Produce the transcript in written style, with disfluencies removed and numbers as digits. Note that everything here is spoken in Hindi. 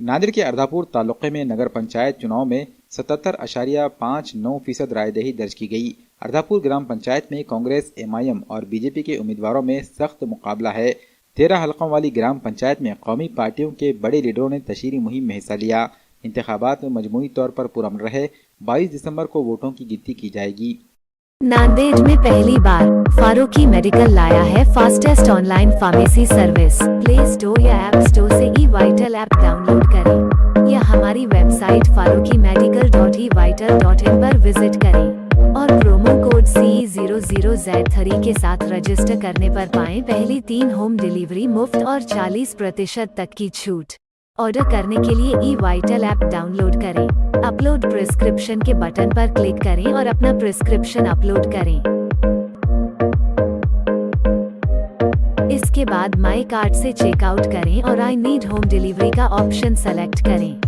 नांदेड़ के अर्धापुर तालुके में नगर पंचायत चुनाव में 77.59% रायदही दर्ज की गई। अर्धापुर ग्राम पंचायत में कांग्रेस, एमआईएम और बीजेपी के उम्मीदवारों में सख्त मुकाबला है। 13 हलकों वाली ग्राम पंचायत में कौमी पार्टियों के बड़े लीडरों ने तशहीरी मुहिम में हिस्सा लिया। इंतखाबात में मजमूई तौर पर पुरअमन रहे। 22 दिसंबर को वोटों की गिनती की जाएगी। नांदेड़ में पहली बार फारूकी मेडिकल लाया है fastest online pharmacy service. Play store या ऐप स्टोर से eVital ऐप डाउनलोड करें या हमारी वेबसाइट farooqimedical.evital.in पर विजिट करें और प्रोमो कोड CE00Z3 के साथ रजिस्टर करने पर पाएं पहली 3 होम डिलीवरी मुफ्त और 40% तक की छूट। ऑर्डर करने के लिए eVital ऐप डाउनलोड करें, अपलोड प्रिस्क्रिप्शन के बटन पर क्लिक करें और अपना प्रिस्क्रिप्शन अपलोड करें। इसके बाद माई कार्ड से चेकआउट करें और आई नीड होम डिलीवरी का ऑप्शन सेलेक्ट करें।